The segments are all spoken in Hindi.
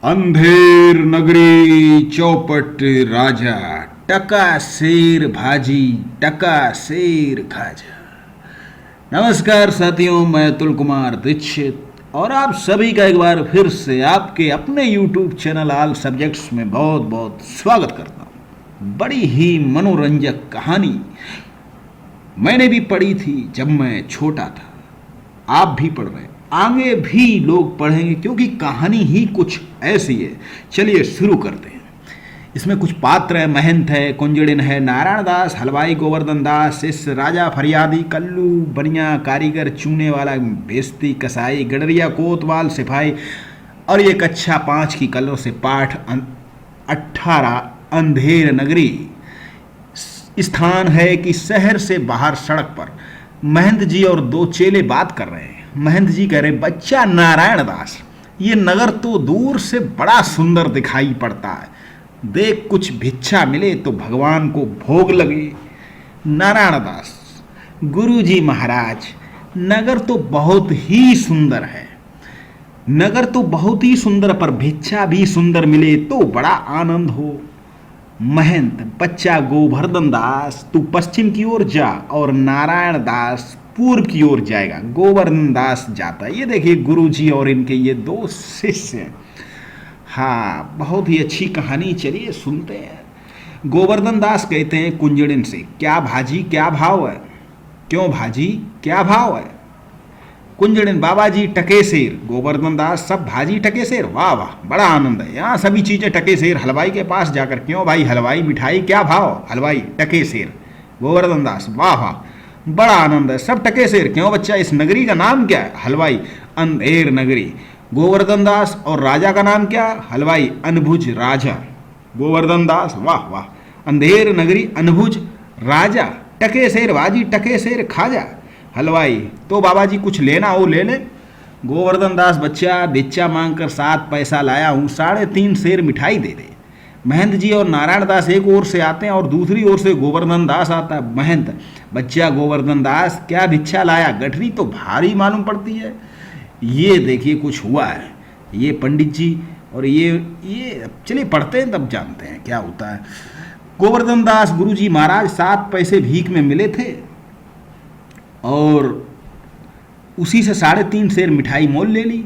अंधेर नगरी चौपट राजा, टका शेर भाजी टका शेर खाजा। नमस्कार साथियों, मैं अतुल कुमार दीक्षित और आप सभी का एक बार फिर से आपके अपने YouTube चैनल ऑल सब्जेक्ट्स में बहुत बहुत स्वागत करता हूँ। बड़ी ही मनोरंजक कहानी मैंने भी पढ़ी थी जब मैं छोटा था, आप भी पढ़ रहे हैं, आगे भी लोग पढ़ेंगे क्योंकि कहानी ही कुछ ऐसी है। चलिए शुरू करते हैं। इसमें कुछ पात्र है, महंत है, कुंजड़िन है, नारायण दास, हलवाई गोवर्धन दास, शिष्य, राजा, फरियादी, कल्लू, बनिया, कारीगर, चूने वाला, बेस्ती, कसाई, गडरिया, कोतवाल, सिपाही और ये कक्षा 5 की कलर से पाठ 18 अंधेर नगरी। स्थान है कि शहर से बाहर सड़क पर महंत जी और दो चेले बात कर रहे हैं। महंत जी कह रहे, बच्चा नारायण दास, ये नगर तो दूर से बड़ा सुंदर दिखाई पड़ता है, देख कुछ भिक्षा मिले तो भगवान को भोग लगे। नारायण दास, गुरुजी महाराज, नगर तो बहुत ही सुंदर है, नगर तो बहुत ही सुंदर, पर भिक्षा भी सुंदर मिले तो बड़ा आनंद हो। महंत, बच्चा गोवर्धन दास, तू पश्चिम की ओर जा और नारायण दास पूर्व की ओर जाएगा। गोवर्धन दास जाता है। ये देखिए गुरुजी और इनके ये दो शिष्य हैं। हाँ, बहुत ही अच्छी कहानी, चलिए सुनते हैं। गोवर्धन दास कहते हैं कुंजड़िन से, क्या भाजी क्या भाव है? क्यों भाजी क्या भाव है? कुंजड़िन, बाबा जी टके शेर। गोवर्धन दास, सब भाजी टके शेर, वाह वाह, बड़ा आनंद है, यहाँ सभी चीजें टके शेर। हलवाई के पास जाकर, क्यों भाई हलवाई, मिठाई क्या भाव? हलवाई टके शेर। गोवर्धन दास, वाह वाह, बड़ा आनंद है, सब टके शेर। क्यों बच्चा, इस नगरी का नाम क्या है? हलवाई, अंधेर नगरी। गोवर्धन दास, और राजा का नाम क्या? हलवाई, अनभुज राजा। गोवर्धन दास, वाह वाह, अंधेर नगरी, अनभुज राजा, टके शेर भाजी टके शेर खाजा। हलवाई, तो बाबा जी कुछ लेना हो ले ले। गोवर्धन दास, बच्चा भिक्षा मांगकर 7 पैसा लाया हूँ, 3.5 शेर मिठाई दे दे। महंत जी और नारायण दास एक ओर से आते हैं और दूसरी ओर से गोवर्धन दास आता है। महंत, बच्चा गोवर्धन दास, क्या भिक्षा लाया? गठरी तो भारी मालूम पड़ती है। ये देखिए कुछ हुआ है, ये पंडित जी और ये चलिए पढ़ते हैं तब जानते हैं क्या होता है। गोवर्धन दास, गुरुजी महाराज, 7 पैसे भीख में मिले थे और उसी से 3.5 शेर मिठाई मोल ले ली।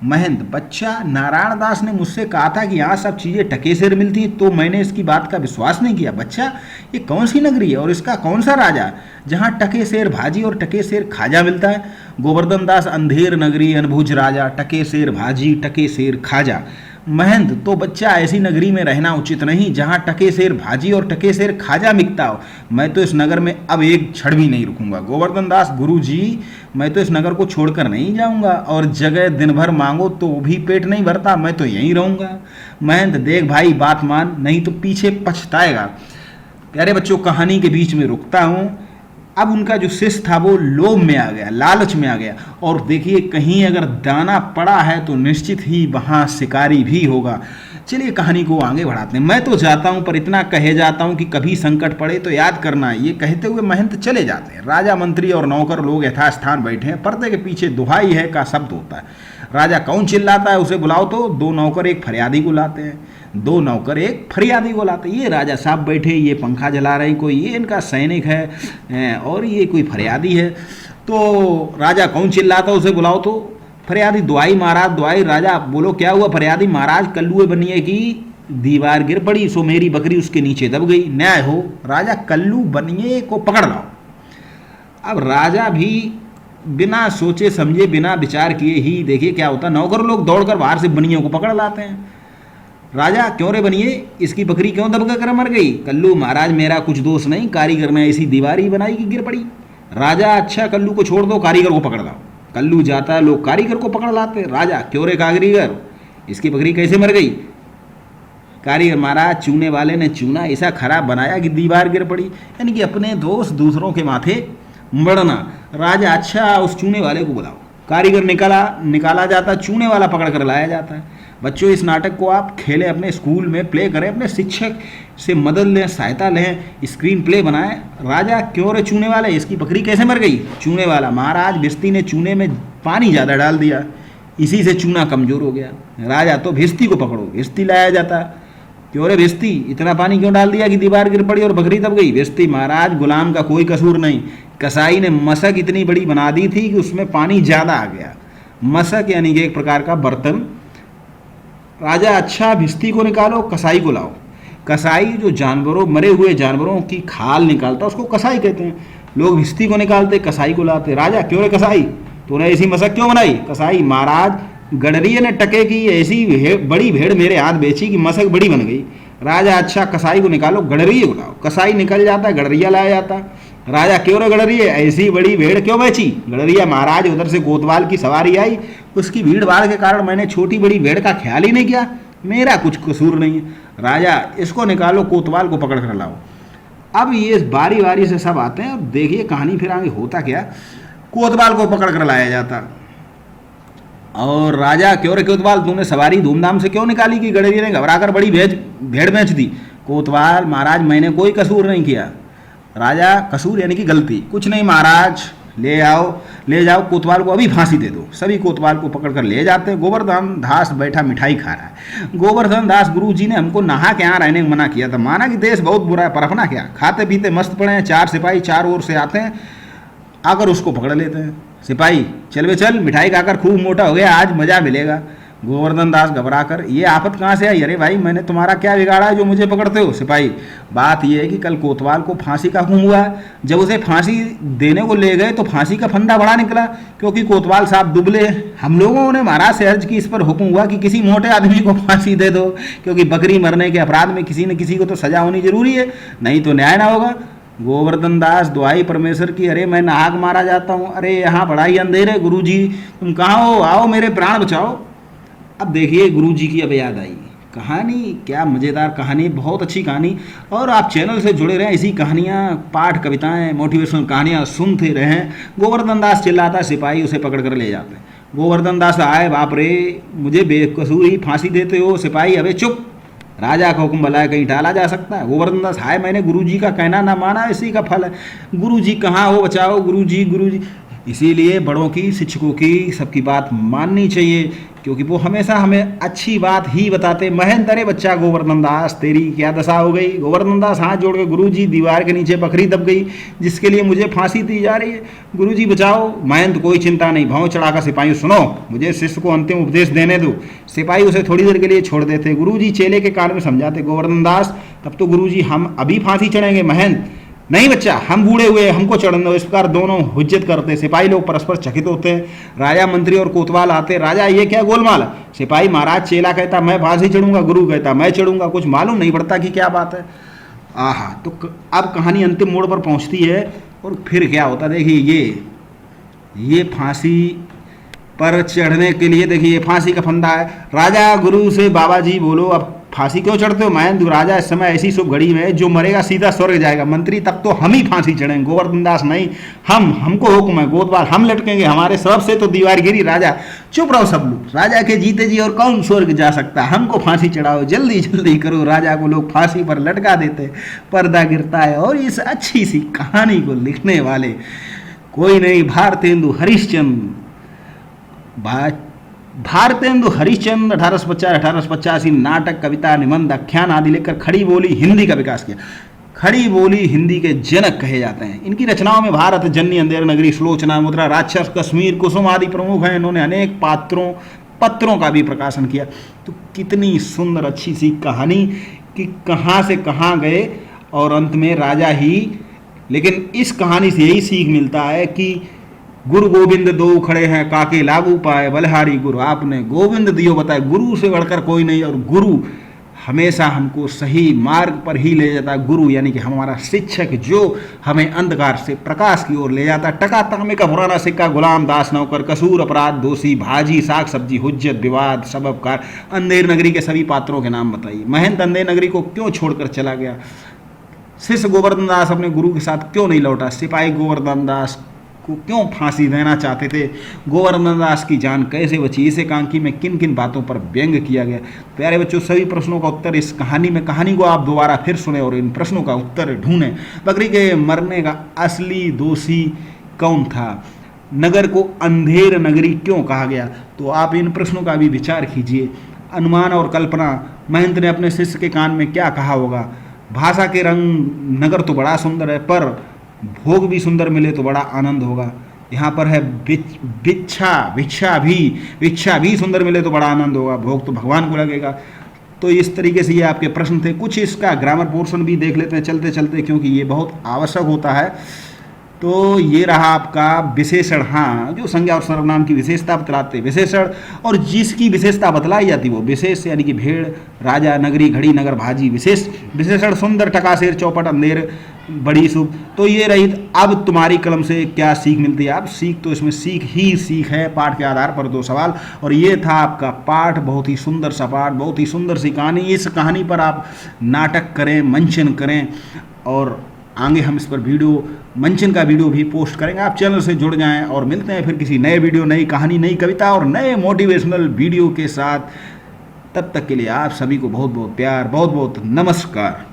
महंत, बच्चा नारायण दास ने मुझसे कहा था कि यहाँ सब चीज़ें टके शेर मिलती हैं, तो मैंने इसकी बात का विश्वास नहीं किया। बच्चा, ये कौन सी नगरी है और इसका कौन सा राजा जहाँ टके शेर भाजी और टके शेर खाजा मिलता है? गोवर्धन दास, अंधेर नगरी, अनभुज राजा, टके शेर भाजी टके शेर खाजा। महंत, तो बच्चा ऐसी नगरी में रहना उचित नहीं जहाँ टके शेर भाजी और टके शेर खाजा मिलता हो। मैं तो इस नगर में अब एक क्षण भी नहीं रुकूंगा। गोवर्धन दास, गुरुजी, मैं तो इस नगर को छोड़कर नहीं जाऊंगा और जगह दिन भर मांगो तो भी पेट नहीं भरता, मैं तो यहीं रहूंगा। महंत, देख भाई बात मान, नहीं तो पीछे पछताएगा। प्यारे बच्चों, कहानी के बीच में रुकता हूँ। अब उनका जो शिष्य था वो लोभ में आ गया, लालच में आ गया, और देखिए कहीं अगर दाना पड़ा है तो निश्चित ही वहाँ शिकारी भी होगा। चलिए कहानी को आगे बढ़ाते हैं। मैं तो जाता हूँ, पर इतना कहे जाता हूँ कि कभी संकट पड़े तो याद करना है। ये कहते हुए महंत चले जाते हैं। राजा, मंत्री और नौकर लोग यथास्थान बैठे हैं। पर्दे के पीछे दुहाई है का शब्द होता है। राजा, कौन चिल्लाता है, उसे बुलाओ। तो 2 नौकर एक फरियादी को लाते हैं। 2 नौकर एक फरियादी को लाते हैं। ये राजा साहब बैठे, ये पंखा जला रहे, कोई ये इनका सैनिक है और ये कोई फरियादी है। तो राजा, कौन चिल्लाता है, उसे बुलाओ। तो फरियादी, दुआई महाराज दुआई। राजा, बोलो क्या हुआ? फरियादी, महाराज कल्लुए बनिए की दीवार गिर पड़ी, सो मेरी बकरी उसके नीचे दब गई, न्याय हो। राजा, कल्लू बनिए को पकड़ लाओ। अब राजा भी बिना सोचे समझे, बिना विचार किए ही देखिए क्या होता, नौकर लोग दौड़कर बाहर से बनियों को पकड़ लाते हैं। राजा, क्यों रे बनिए, इसकी बकरी क्यों दब कर मर गई? कल्लू, महाराज मेरा कुछ दोष नहीं, कारीगर ने ऐसी दीवार ही बनाई कि गिर पड़ी। राजा, अच्छा कल्लू को छोड़ दो, कारीगर को पकड़ लाओ। कल्लू जाता है, लोग कारीगर को पकड़ लाते। राजा, क्यों रे कारीगर, इसकी बकरी कैसे मर गई? कारीगर, महाराज चूने वाले ने चूना ऐसा खराब बनाया कि दीवार गिर पड़ी। यानी कि अपने दोस्त दूसरों के माथे मढ़ना। राजा, अच्छा उस चूने वाले को बुलाओ। कारीगर निकाला जाता, चूने वाला पकड़ कर लाया जाता है। बच्चों, इस नाटक को आप खेलें, अपने स्कूल में प्ले करें, अपने शिक्षक से मदद लें, सहायता लें, स्क्रीन प्ले बनाएं। राजा, क्यों रे चूने वाले, इसकी बकरी कैसे मर गई? चूने वाला, महाराज बिस्ती ने चूने में पानी ज़्यादा डाल दिया, इसी से चूना कमजोर हो गया। राजा तो भिस्ती को पकड़ो, भिस्ती लाया जाता, क्यों रे भिस्ती इतना पानी क्यों डाल दिया कि दीवार गिर पड़ी और बकरी दब गई? भिस्ती महाराज गुलाम का कोई कसूर नहीं, कसाई ने मशक इतनी बड़ी बना दी थी कि उसमें पानी ज़्यादा आ गया। मशक यानी कि एक प्रकार का बर्तन। राजा अच्छा भिस्ती को निकालो, कसाई को लाओ। कसाई जो जानवरों, मरे हुए जानवरों की खाल निकालता उसको कसाई कहते हैं। लोग भिस्ती को निकालते, कसाई को लाते। राजा क्यों रे कसाई, तूने ऐसी मशक क्यों बनाई? कसाई महाराज गडरिये ने टके की ऐसी बड़ी भेड़ मेरे हाथ बेची कि मशक बड़ी बन गई। राजा अच्छा कसाई को निकालो, गडरिये को लाओ। कसाई निकल जाता, गडरिया लाया जाता। राजा क्यों रे गडरिये, ऐसी बड़ी भेड़ क्यों बेची? गडरिया महाराज उधर से कोतवाल की सवारी आई, उसकी भीड़ भाड़ के कारण मैंने छोटी बड़ी भेड़ का ख्याल ही नहीं किया, मेरा कुछ कसूर नहीं है। राजा इसको निकालो, कोतवाल को पकड़ कर लाओ। अब ये बारी बारी से सब आते हैं और देखिए कहानी फिर आगे होता क्या। कोतवाल को पकड़ कर लाया जाता और राजा क्यों रे कोतवाल तूने सवारी धूमधाम से क्यों निकाली कि गडरिये ने घबराकर बड़ी भेड़ बेच दी? कोतवाल महाराज मैंने कोई कसूर नहीं किया। राजा कसूर यानी कि गलती, कुछ नहीं महाराज, ले जाओ कोतवाल को अभी फांसी दे दो। सभी कोतवाल को पकड़ कर ले जाते हैं। गोवर्धन दास बैठा मिठाई खा रहा है। गोवर्धन दास, गुरु जी ने हमको नहा के यहाँ रहने को मना किया था, माना कि देश बहुत बुरा है, पर अपना क्या, खाते पीते मस्त पड़े हैं। 4 सिपाही 4 ओर से आते हैं, आकर उसको पकड़ लेते हैं। सिपाही चल बे चल, मिठाई खाकर खूब मोटा हो गया, आज मजा मिलेगा। गोवर्धन दास घबरा कर, ये आफत कहाँ से आई? अरे भाई मैंने तुम्हारा क्या बिगाड़ा है जो मुझे पकड़ते हो? सिपाही बात यह है कि कल कोतवाल को फांसी का हुक्म हुआ, जब उसे फांसी देने को ले गए तो फांसी का फंदा बड़ा निकला, क्योंकि कोतवाल साहब दुबले। हम लोगों ने महाराज से अर्ज की, इस पर हुक्म हुआ कि किसी मोटे आदमी को फांसी दे दो, क्योंकि बकरी मरने के अपराध में किसी न किसी को तो सजा होनी जरूरी है, नहीं तो न्याय ना होगा। गोवर्धन दास दुआई परमेश्वर की, अरे मैं नाहक मारा जाता हूँ, अरे यहाँ बड़ा ही अंधेर है, गुरु जी तुम कहाँ हो, आओ मेरे प्राण बचाओ। अब देखिए गुरु जी की अब याद आई कहानी, क्या मज़ेदार कहानी, बहुत अच्छी कहानी। और आप चैनल से जुड़े रहें, इसी कहानियाँ, पाठ, कविताएं, मोटिवेशनल कहानियाँ सुनते रहें। गोवर्धन दास चिल्लाता, सिपाही उसे पकड़ कर ले जाते हैं। गोवर्धन दास आए, बाप रे मुझे बेकसूर ही फांसी देते हो? सिपाही अबे चुप, राजा का हुक्म भला है कहीं टाला जा सकता है? गोवर्धन दास, हाय मैंने गुरुजी का कहना ना माना, इसी का फल है। गुरुजी कहाँ हो, बचाओ गुरुजी गुरुजी। इसीलिए बड़ों की, शिक्षकों की, सबकी बात माननी चाहिए, क्योंकि वो हमेशा हमें अच्छी बात ही बताते। महंत, अरे बच्चा गोवर्धन दास तेरी क्या दशा हो गई? गोवर्धन दास हाथ जोड़ के, गुरुजी दीवार के नीचे बकरी दब गई जिसके लिए मुझे फांसी दी जा रही है, गुरुजी बचाओ। महंत, कोई चिंता नहीं, भाव चढ़ाकर सिपाही, सुनो मुझे शिष्य को अंतिम उपदेश देने दो। सिपाही उसे थोड़ी देर के लिए छोड़ देते। गुरुजी चेले के कान में समझाते, गोवर्धन दास तब तो गुरुजी हम अभी फांसी चढ़ेंगे। महंत, नहीं बच्चा, हम बूढ़े हुए, हमको चढ़ने दो। इस प्रकार दोनों हुज्जत करते। सिपाही लोग परस्पर चकित होते हैं। राजा, मंत्री और कोतवाल आते। राजा, ये क्या गोलमाल? सिपाही, महाराज चेला कहता मैं फांसी चढ़ूंगा, गुरु कहता मैं चढ़ूंगा, कुछ मालूम नहीं पड़ता कि क्या बात है। आहा, तो अब कहानी अंतिम मोड़ पर पहुंचती है और फिर क्या होता देखिए। ये फांसी पर चढ़ने के लिए देखिए फांसी का फंदा है। राजा गुरु से, बाबा जी बोलो अब फांसी क्यों चढ़ते हो? महेंद्र, राजा इस समय ऐसी शुभ घड़ी में जो मरेगा सीधा स्वर्ग जाएगा। मंत्री, तब तो हम ही फांसी चढ़ेंगे। गोवर्धन दास, नहीं, हमको हुक्म है। गोतवाल, हम लटकेंगे, हमारे सबब से तो दीवार गिरी। राजा, चुप रहो सब लोग, राजा के जीते जी और कौन स्वर्ग जा सकता है, हमको फांसी चढ़ाओ, जल्दी जल्दी करो। राजा को लोग फांसी पर लटका देते, पर्दा गिरता है। और इस अच्छी सी कहानी को लिखने वाले कोई नहीं, भारतेंदु हरिश्चंद्र। भारतेंदु हरिश्चंद्र 1850-1885 नाटक, कविता, निबंध, आख्यान आदि लिखकर खड़ी बोली हिंदी का विकास किया। खड़ी बोली हिंदी के जनक कहे जाते हैं। इनकी रचनाओं में भारत, जन्नी, अंधेर नगरी, सुलोचना, मुद्रा, राक्षस, कश्मीर, कुसुम आदि प्रमुख हैं। इन्होंने अनेक पत्रों का भी प्रकाशन किया। तो कितनी सुंदर अच्छी सी कहानी कि कहाँ से कहाँ गए और अंत में राजा ही। लेकिन इस कहानी से यही सीख मिलता है कि गुरु गोविंद दो खड़े हैं, काके लागू पाए बलहारी गुरु आपने गोविंद दियो बताए। गुरु से बढ़कर कोई नहीं, और गुरु हमेशा हमको सही मार्ग पर ही ले जाता है। गुरु यानी कि हमारा शिक्षक, जो हमें अंधकार से प्रकाश की ओर ले जाता है। टका तांबे का पुराना सिक्का, गुलाम, दास, नौकर, कसूर, अपराध, दोषी, भाजी, साग सब्जी, हुज्जत, विवाद, सबबकार। अंधेर नगरी के सभी पात्रों के नाम बताइए। महंत अंधेर नगरी को क्यों छोड़कर चला गया? शिष्य गोवर्धन दास अपने गुरु के साथ क्यों नहीं लौटा? सिपाही गोवर्धन दास को क्यों फांसी देना चाहते थे? गोवर्धन दास की जान कैसे बची? इस एकांकी में किन किन बातों पर व्यंग किया गया? प्यारे बच्चों, सभी प्रश्नों का उत्तर इस कहानी को आप दोबारा फिर सुने और इन प्रश्नों का उत्तर ढूंढें। बकरी के मरने का असली दोषी कौन था? नगर को अंधेर नगरी क्यों कहा गया? तो आप इन प्रश्नों का भी विचार कीजिए। अनुमान और कल्पना, महंत ने अपने शिष्य के कान में क्या कहा होगा? भाषा के रंग, नगर तो बड़ा सुंदर है पर भोग भी सुंदर मिले तो बड़ा आनंद होगा। यहाँ पर है भिक्षा भी सुंदर मिले तो बड़ा आनंद होगा, भोग तो भगवान को लगेगा। तो इस तरीके से ये आपके प्रश्न थे। कुछ इसका ग्रामर पोर्शन भी देख लेते हैं चलते चलते, क्योंकि ये बहुत आवश्यक होता है। तो ये रहा आपका विशेषण, हाँ, जो संज्ञा और सर्वनाम की विशेषता बतलाते विशेषण, और जिसकी विशेषता बतलाई जाती वो विशेष, यानी कि भेड़, राजा, नगरी, घड़ी, नगर, भाजी। विशेषण सुंदर, टका, शेर, चौपट, अंधेर, बड़ी, शुभ। तो ये रही। अब तुम्हारी कलम से क्या सीख मिलती है? अब सीख तो इसमें सीख ही सीख है, पाठ के आधार पर 2 सवाल। और ये था आपका पाठ, बहुत ही सुंदर सा पाठ, बहुत ही सुंदर सी कहानी। इस कहानी पर आप नाटक करें, मंचन करें, और आगे हम इस पर वीडियो, मंचन का वीडियो भी पोस्ट करेंगे। आप चैनल से जुड़ जाएं और मिलते हैं फिर किसी नए वीडियो, नई कहानी, नई कविता और नए मोटिवेशनल वीडियो के साथ। तब तक के लिए आप सभी को बहुत बहुत प्यार, बहुत बहुत नमस्कार।